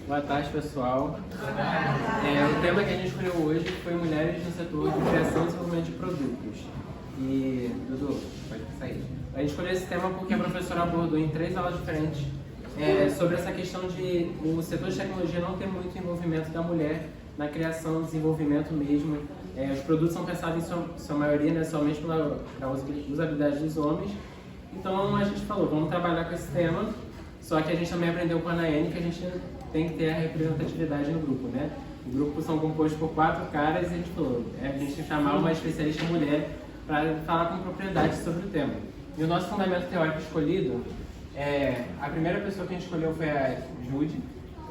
Boa tarde, pessoal. O tema que a gente escolheu hoje foi mulheres no setor de criação e desenvolvimento de produtos. E, Dudu, pode sair. A gente escolheu esse tema porque a professora abordou em 3 aulas diferentes sobre essa questão de o setor de tecnologia não ter muito envolvimento da mulher na criação e desenvolvimento mesmo. Os produtos são pensados em sua maioria, né, somente para usabilidade dos homens. Então a gente falou, vamos trabalhar com esse tema, só que a gente também aprendeu com a Nayane que a gente tem que ter a representatividade no grupo, né? O grupo são compostos por 4 caras e a gente falou, a gente tem que chamar uma especialista mulher para falar com propriedade sobre o tema. E o nosso fundamento teórico escolhido, a primeira pessoa que a gente escolheu foi a Judy,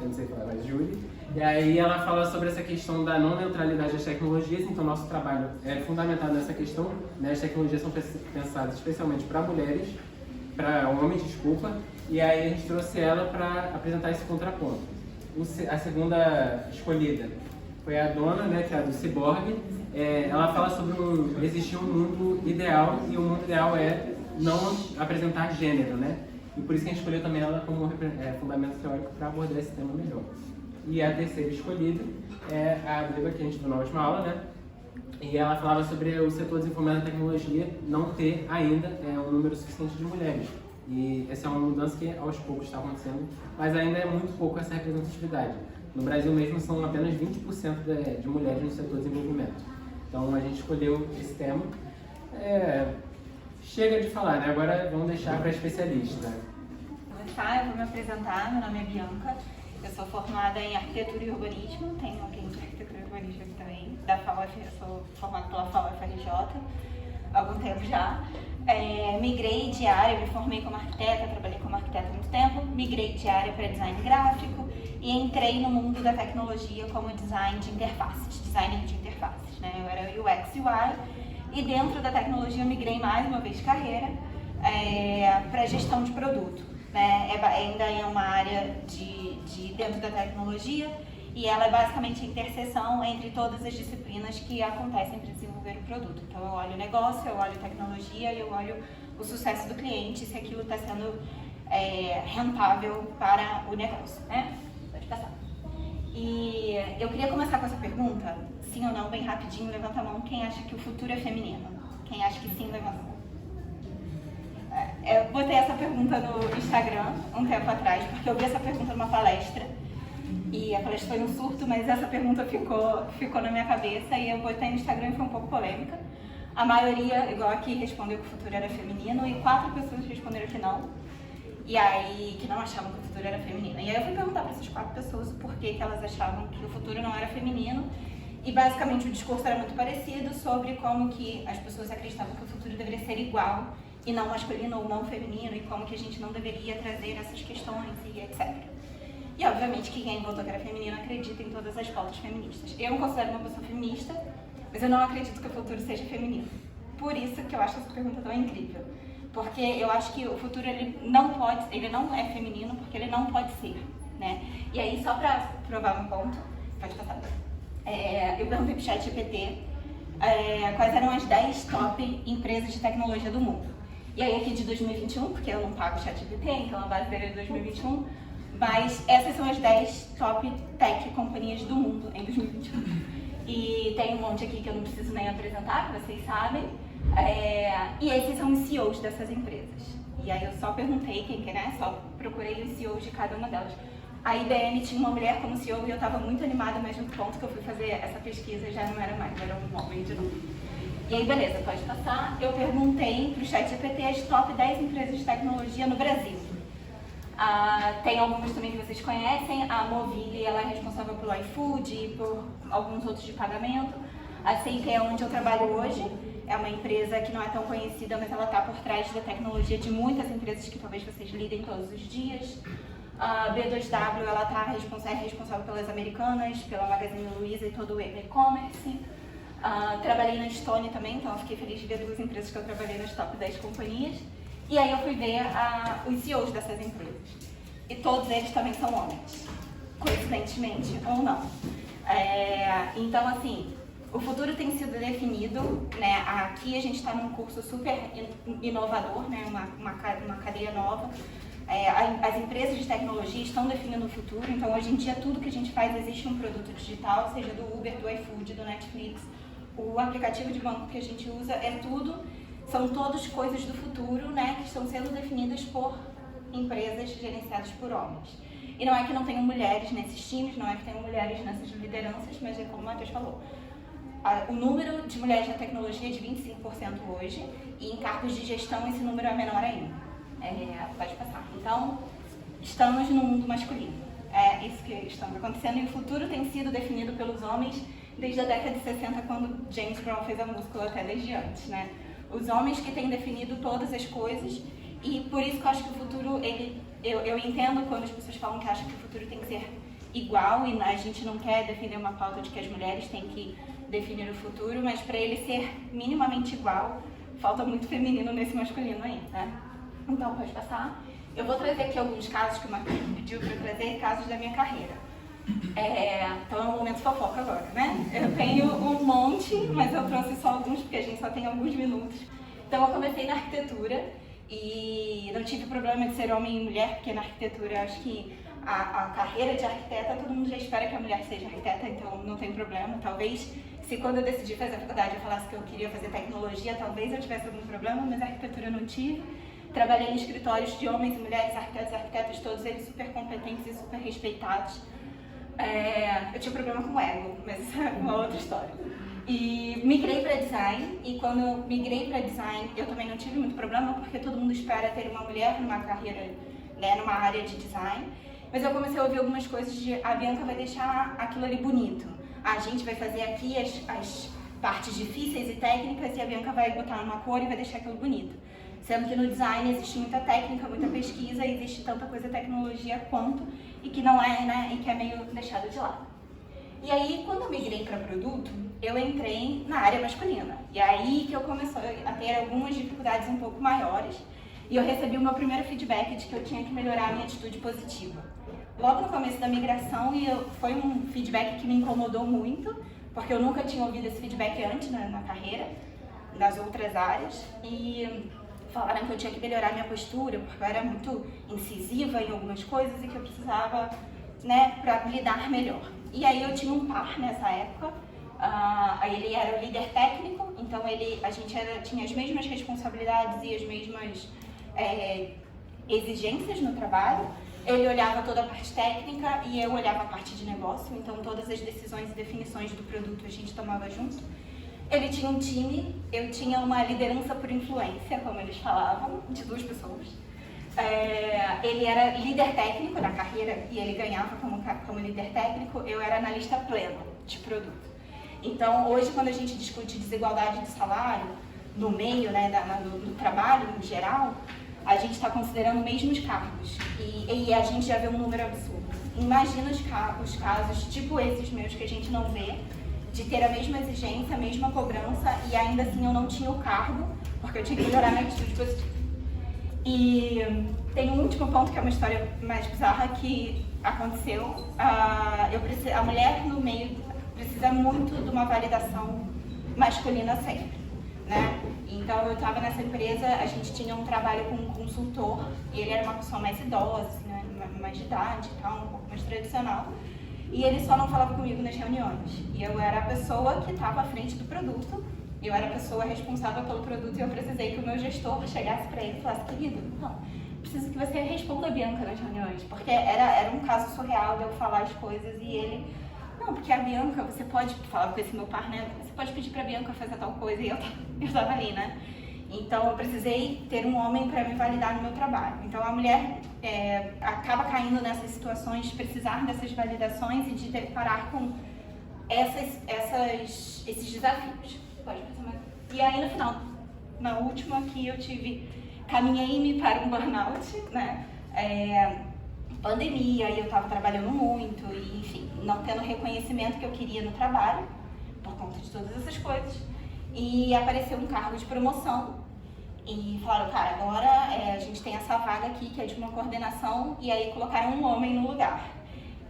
eu não sei falar, mas Judy, e aí ela fala sobre essa questão da não neutralidade das tecnologias, então nosso trabalho é fundamentado nessa questão, né? As tecnologias são pensadas especialmente para mulheres, para homens, desculpa, e aí a gente trouxe ela para apresentar esse contraponto. A segunda escolhida foi a Dona, né, que é a do Ciborgue. Ela fala sobre existir um mundo ideal, e o mundo ideal é não apresentar gênero, né? E por isso que a gente escolheu também ela como fundamento teórico para abordar esse tema melhor. E a terceira escolhida é a Beba, que a gente viu na última aula, né? E ela falava sobre o setor de desenvolvimento da tecnologia não ter ainda um número suficiente de mulheres. E essa é uma mudança que aos poucos está acontecendo, mas ainda é muito pouco essa representatividade. No Brasil mesmo são apenas 20% de mulheres no setor de desenvolvimento. Então a gente escolheu esse tema. Chega de falar, né? Agora vamos deixar para a especialista. Eu vou me apresentar, meu nome é Bianca, eu sou formada em Arquitetura e Urbanismo, tenho alguém de Arquitetura e Urbanismo aqui também, da FAUF, eu sou formada pela FAUF-RJ, há algum tempo já. Migrei de área, me formei como arquiteta, trabalhei como arquiteta há muito tempo, migrei de área para design gráfico e entrei no mundo da tecnologia como design de interfaces, designer de interfaces, né? Eu era UX e UI e dentro da tecnologia eu migrei mais uma vez de carreira para gestão de produto, né? Ainda é uma área de dentro da tecnologia e ela é basicamente a interseção entre todas as disciplinas que acontecem para desenvolver o produto. Então eu olho o negócio, eu olho tecnologia e eu olho o sucesso do cliente, se aquilo está sendo rentável para o negócio, né? Pode passar. E eu queria começar com essa pergunta, sim ou não, bem rapidinho, levanta a mão, quem acha que o futuro é feminino? Quem acha que sim, levanta a mão. Eu botei essa pergunta no Instagram um tempo atrás, porque eu vi essa pergunta numa palestra, e a palestra foi um surto, mas essa pergunta ficou na minha cabeça, e eu botei no Instagram e foi um pouco polêmica. A maioria, igual aqui, respondeu que o futuro era feminino, e 4 pessoas responderam que não. E aí, que não achavam que o futuro era feminino. E aí eu fui perguntar para essas 4 pessoas o porquê que elas achavam que o futuro não era feminino. E basicamente o discurso era muito parecido sobre como que as pessoas acreditavam que o futuro deveria ser igual e não masculino ou não feminino, e como que a gente não deveria trazer essas questões e etc. E obviamente que quem votou que era feminino acredita em todas as pautas feministas. Eu me considero uma pessoa feminista, mas eu não acredito que o futuro seja feminino. Por isso que eu acho essa pergunta tão incrível. Porque eu acho que o futuro ele não é feminino porque ele não pode ser, né? E aí, só pra provar um ponto, pode passar. Eu perguntei pro ChatGPT quais eram as 10 top empresas de tecnologia do mundo. E aí aqui de 2021, porque eu não pago o ChatGPT, então a base dele é de 2021, mas essas são as 10 top tech companhias do mundo em 2021. E tem um monte aqui que eu não preciso nem apresentar, que vocês sabem. E esses são os CEOs dessas empresas. E aí eu só perguntei quem que é, só procurei os CEOs de cada uma delas. A IBM tinha uma mulher como CEO e eu estava muito animada, mas no ponto que eu fui fazer essa pesquisa já não era mais, era um homem de novo. E aí beleza, pode passar. Eu perguntei para o ChatGPT as top 10 empresas de tecnologia no Brasil. Tem algumas também que vocês conhecem, a Movile, ela é responsável pelo iFood e por alguns outros de pagamento. A Seik é onde eu trabalho hoje, é uma empresa que não é tão conhecida, mas ela está por trás da tecnologia de muitas empresas que talvez vocês lidem todos os dias. A B2W, ela é responsável pelas Americanas, pela Magazine Luiza e todo o e-commerce. Trabalhei na Stone também, então eu fiquei feliz de ver 2 empresas que eu trabalhei nas top 10 companhias. E aí eu fui ver os CEOs dessas empresas. E todos eles também são homens, coincidentemente ou não. Então, assim, o futuro tem sido definido, né? Aqui a gente está num curso super inovador, né? Uma cadeia nova, As empresas de tecnologia estão definindo o futuro, então hoje em dia tudo que a gente faz existe um produto digital, seja do Uber, do iFood, do Netflix. O aplicativo de banco que a gente usa são todas coisas do futuro, né, que estão sendo definidas por empresas gerenciadas por homens. E não é que não tenham mulheres nesses times, não é que tenham mulheres nessas lideranças, mas é como o Matheus falou. O número de mulheres na tecnologia é de 25% hoje, e em cargos de gestão esse número é menor ainda. Pode passar. Então, estamos no mundo masculino. É isso que está acontecendo, e o futuro tem sido definido pelos homens desde a década de 60, quando James Brown fez a música, até desde antes, né? Os homens que têm definido todas as coisas, e por isso que eu acho que o futuro, eu entendo quando as pessoas falam que acham que o futuro tem que ser igual, e a gente não quer defender uma pauta de que as mulheres têm que definir o futuro, mas para ele ser minimamente igual, falta muito feminino nesse masculino aí, né? Então, pode passar. Eu vou trazer aqui alguns casos que o Marcos me pediu para trazer, casos da minha carreira. Então é um momento fofoca agora, né? Eu tenho um monte, mas eu trouxe só alguns, porque a gente só tem alguns minutos. Então eu comecei na arquitetura e não tive problema de ser homem e mulher, porque na arquitetura eu acho que a carreira de arquiteta, todo mundo já espera que a mulher seja arquiteta, então não tem problema. Talvez, se quando eu decidi fazer a faculdade eu falasse que eu queria fazer tecnologia, talvez eu tivesse algum problema, mas a arquitetura eu não tive. Trabalhei em escritórios de homens e mulheres, arquitetos e arquitetas, todos eles super competentes e super respeitados. Eu tinha problema com o ego, mas isso é uma outra história. E migrei para design, e quando eu migrei para design, eu também não tive muito problema, porque todo mundo espera ter uma mulher numa carreira, né, numa área de design. Mas eu comecei a ouvir algumas coisas de a Bianca vai deixar aquilo ali bonito. A gente vai fazer aqui as partes difíceis e técnicas, e a Bianca vai botar uma cor e vai deixar aquilo bonito. Sendo que no design existe muita técnica, muita pesquisa, existe tanta coisa tecnologia quanto, e que não é, né, e que é meio deixado de lado. E aí, quando eu migrei para produto, eu entrei na área masculina. E aí que eu comecei a ter algumas dificuldades um pouco maiores, e eu recebi o meu primeiro feedback de que eu tinha que melhorar a minha atitude positiva. Logo no começo da migração, foi um feedback que me incomodou muito, porque eu nunca tinha ouvido esse feedback antes na carreira, nas outras áreas, e falaram que eu tinha que melhorar minha postura, porque eu era muito incisiva em algumas coisas e que eu precisava, né, para lidar melhor. E aí eu tinha um par nessa época, ele era o líder técnico, então a gente tinha as mesmas responsabilidades e as mesmas exigências no trabalho. Ele olhava toda a parte técnica e eu olhava a parte de negócio, então todas as decisões e definições do produto a gente tomava junto. Ele tinha um time, eu tinha uma liderança por influência, como eles falavam, de 2 pessoas. Ele era líder técnico da carreira e ele ganhava como líder técnico, eu era analista pleno de produto. Então, hoje, quando a gente discute desigualdade de salário no meio, né, do trabalho em geral, a gente está considerando mesmos cargos e a gente já vê um número absurdo. Imagina os casos tipo esses meus que a gente não vê, de ter a mesma exigência, a mesma cobrança, e ainda assim eu não tinha o cargo, porque eu tinha que melhorar minha atitude positiva. E tem um último ponto, que é uma história mais bizarra, que aconteceu. A mulher no meio precisa muito de uma validação masculina sempre, né? Então eu estava nessa empresa, a gente tinha um trabalho com um consultor, e ele era uma pessoa mais idosa, assim, né? Mais de idade e tal, um pouco mais tradicional. E ele só não falava comigo nas reuniões. E eu era a pessoa que estava à frente do produto, eu era a pessoa responsável pelo produto, e eu precisei que o meu gestor chegasse para ele e falasse: querido, não, preciso que você responda a Bianca nas reuniões, porque era um caso surreal de eu falar as coisas, e ele: não, porque a Bianca, você pode falar com esse meu par, né? Você pode pedir para a Bianca fazer tal coisa, e eu estava ali, né? Então eu precisei ter um homem para me validar no meu trabalho. Então a mulher acaba caindo nessas situações de precisar dessas validações e de ter que parar com esses desafios. Pode passar mais. E aí no final, na última aqui, eu caminhei-me para um burnout, né? Pandemia, e eu estava trabalhando muito, e enfim, não tendo o reconhecimento que eu queria no trabalho, por conta de todas essas coisas. E apareceu um cargo de promoção e falaram: cara, agora a gente tem essa vaga aqui que é de uma coordenação, e aí colocaram um homem no lugar.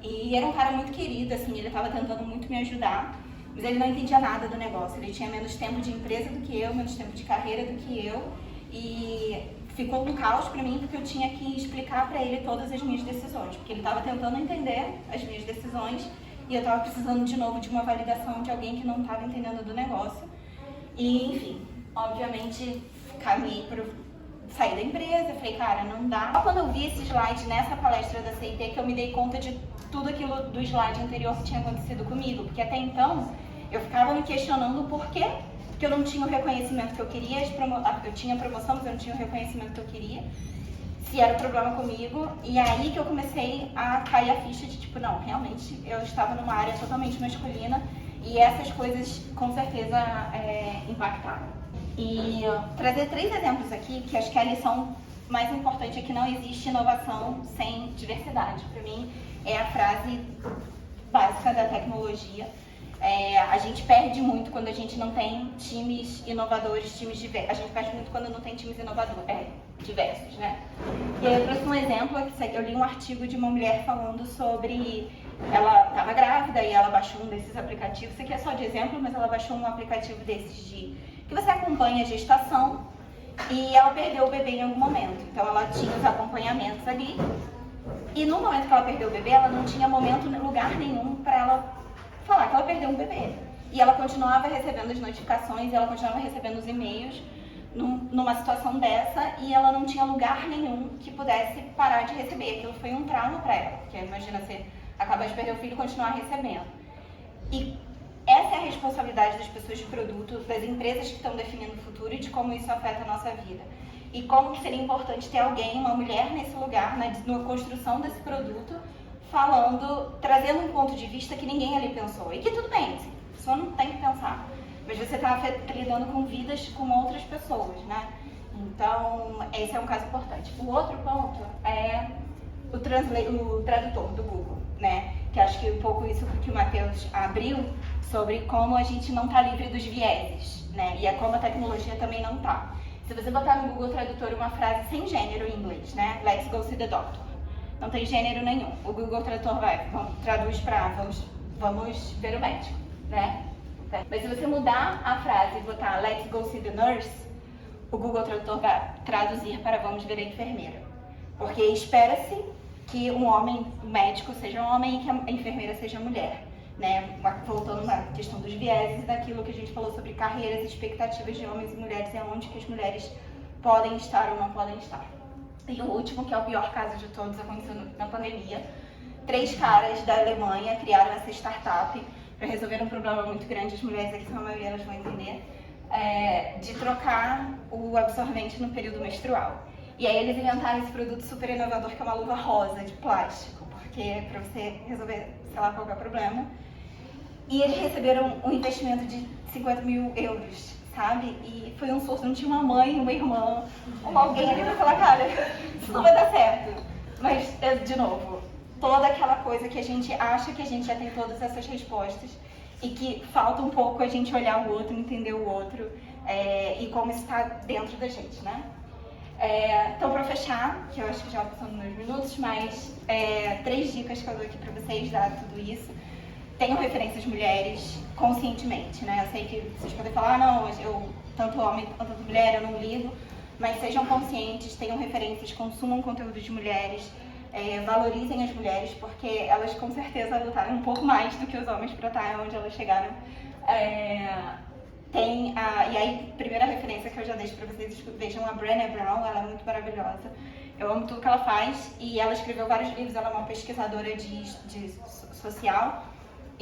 E era um cara muito querido, assim, ele estava tentando muito me ajudar, mas ele não entendia nada do negócio, ele tinha menos tempo de empresa do que eu, menos tempo de carreira do que eu, e ficou um caos para mim, porque eu tinha que explicar para ele todas as minhas decisões, porque ele estava tentando entender as minhas decisões e eu estava precisando de novo de uma validação de alguém que não estava entendendo do negócio. E, enfim, obviamente, caminhei para sair da empresa, falei, cara, não dá. Só quando eu vi esse slide nessa palestra da CIT que eu me dei conta de tudo aquilo do slide anterior que tinha acontecido comigo, porque até então eu ficava me questionando o porquê que eu não tinha o reconhecimento que eu queria, eu tinha promoção, mas eu não tinha o reconhecimento que eu queria, se era o problema comigo, e aí que eu comecei a cair a ficha de tipo, não, realmente eu estava numa área totalmente masculina e essas coisas com certeza impactaram. E trazer 3 exemplos aqui, que acho que a lição mais importante é que não existe inovação sem diversidade. Para mim, é a frase básica da tecnologia. A gente perde muito quando a gente não tem times inovadores, times diversos. A gente perde muito quando não tem times inovadores, diversos, né? E aí eu trouxe um exemplo, eu li um artigo de uma mulher falando sobre... Ela estava grávida e ela baixou um desses aplicativos. Isso aqui é só de exemplo, mas ela baixou um aplicativo desses que você acompanha a gestação e ela perdeu o bebê em algum momento. Então ela tinha os acompanhamentos ali e no momento que ela perdeu o bebê, ela não tinha lugar nenhum para ela falar que ela perdeu um bebê. E ela continuava recebendo as notificações, ela continuava recebendo os e-mails numa situação dessa e ela não tinha lugar nenhum que pudesse parar de receber. Aquilo foi um trauma para ela, porque imagina você acaba de perder o filho e continuar recebendo. E essa é a responsabilidade das pessoas de produto, das empresas que estão definindo o futuro e de como isso afeta a nossa vida. E como que seria importante ter alguém, uma mulher nesse lugar, na construção desse produto, trazendo um ponto de vista que ninguém ali pensou. E que tudo bem, a pessoa não tem que pensar. Mas você está lidando com vidas com outras pessoas, né? Então, esse é um caso importante. O outro ponto é o tradutor do Google, né? Que acho que um pouco isso que o Matheus abriu sobre como a gente não está livre dos vieses, né? E é como a tecnologia também não está. Se você botar no Google Tradutor uma frase sem gênero em inglês, né? Let's go see the doctor. Não tem gênero nenhum. O Google Tradutor traduz para vamos ver o médico, né? Mas se você mudar a frase e botar let's go see the nurse, o Google Tradutor vai traduzir para vamos ver a enfermeira. Porque espera-se que um homem médico seja um homem e que a enfermeira seja mulher, né? Voltando na questão dos vieses, daquilo que a gente falou sobre carreiras e expectativas de homens e mulheres, é onde que as mulheres podem estar ou não podem estar. E o último, que é o pior caso de todos, aconteceu na pandemia. 3 caras da Alemanha criaram essa startup para resolver um problema muito grande, as mulheres aqui, a maioria elas vão entender, de trocar o absorvente no período menstrual. E aí eles inventaram esse produto super inovador, que é uma luva rosa de plástico, porque é para você resolver, sei lá, qualquer problema. E eles receberam um investimento de 50 mil euros, sabe? E foi um surto, não tinha uma mãe, uma irmã, alguém ali pra falar, cara, isso não vai dar certo. Mas, de novo, toda aquela coisa que a gente acha que a gente já tem todas essas respostas e que falta um pouco a gente olhar o outro, entender o outro e como isso está dentro da gente, né? Então, para fechar, que eu acho que já passou nos meus minutos, mas 3 dicas que eu dou aqui para vocês, dado tudo isso. Tenham referências mulheres conscientemente, né? Eu sei que vocês podem falar, não, eu tanto homem quanto mulher, eu não ligo, mas sejam conscientes, tenham referências, consumam conteúdo de mulheres, valorizem as mulheres, porque elas com certeza lutaram um pouco mais do que os homens para estar onde elas chegaram. E aí, primeira referência que eu já deixo para vocês, vejam a Brené Brown, ela é muito maravilhosa. Eu amo tudo que ela faz e ela escreveu vários livros, ela é uma pesquisadora de social.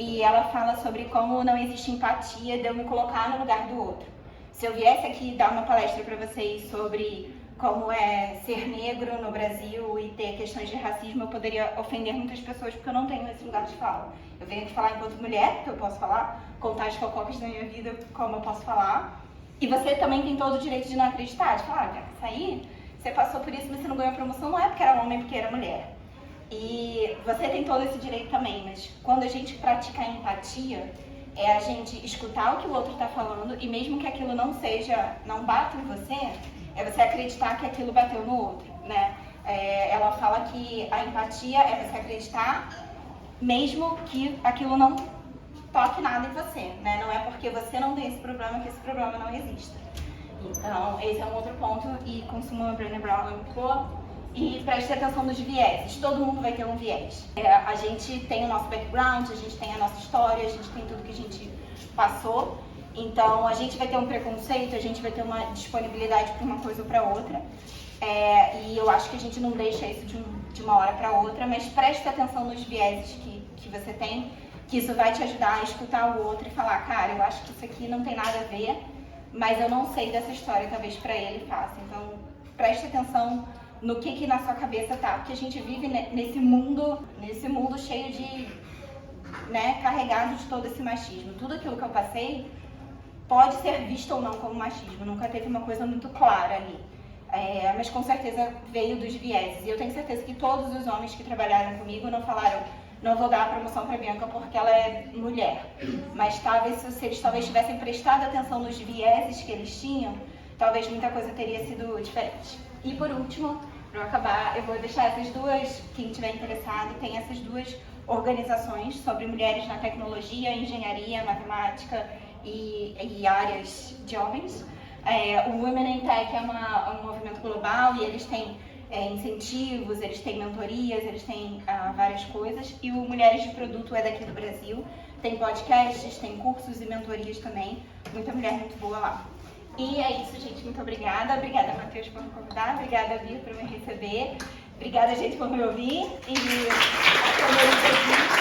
E ela fala sobre como não existe empatia de eu me colocar no lugar do outro. Se eu viesse aqui dar uma palestra para vocês sobre como é ser negro no Brasil e ter questões de racismo, eu poderia ofender muitas pessoas porque eu não tenho esse lugar de fala. Eu venho aqui falar enquanto mulher, que eu posso falar, contar as fofocas da minha vida, como eu posso falar. E você também tem todo o direito de não acreditar, de falar, isso aí, você passou por isso, mas você não ganhou a promoção, não é porque era homem, porque era mulher. E você tem todo esse direito também, mas quando a gente pratica a empatia, é a gente escutar o que o outro está falando e mesmo que aquilo não bata em você, é você acreditar que aquilo bateu no outro, né? Ela fala que a empatia é você acreditar mesmo que aquilo não toque nada em você, né? Não é porque você não tem esse problema que esse problema não exista. Então, esse é um outro ponto, e consuma Brené Brown é muito boa. E preste atenção nos vieses, todo mundo vai ter um viés. A gente tem o nosso background, a gente tem a nossa história, a gente tem tudo que a gente passou. Então, a gente vai ter um preconceito, a gente vai ter uma disponibilidade para uma coisa ou para outra. E eu acho que a gente não deixa isso de uma hora para outra, mas preste atenção nos vieses que você tem, que isso vai te ajudar a escutar o outro e falar, cara, eu acho que isso aqui não tem nada a ver, mas eu não sei dessa história, talvez para ele faça. Então, preste atenção no que na sua cabeça tá, porque a gente vive nesse mundo cheio de, né, carregado de todo esse machismo. Tudo aquilo que eu passei pode ser visto ou não como machismo, nunca teve uma coisa muito clara ali. Mas com certeza veio dos vieses. E eu tenho certeza que todos os homens que trabalharam comigo não falaram, não vou dar a promoção para Bianca porque ela é mulher. Mas talvez, se eles tivessem prestado atenção nos vieses que eles tinham, talvez muita coisa teria sido diferente. E por último, para eu acabar, eu vou deixar essas duas, quem tiver interessado, tem essas duas organizações sobre mulheres na tecnologia, engenharia, matemática e áreas de homens. O Women in Tech é um movimento global e eles têm incentivos, eles têm mentorias, eles têm várias coisas. E o Mulheres de Produto é daqui do Brasil, tem podcasts, tem cursos e mentorias também, muita mulher muito boa lá. E é isso, gente. Muito obrigada. Obrigada, Matheus, por me convidar. Obrigada, Bia, por me receber. Obrigada, gente, por me ouvir. E até o próximo vídeo.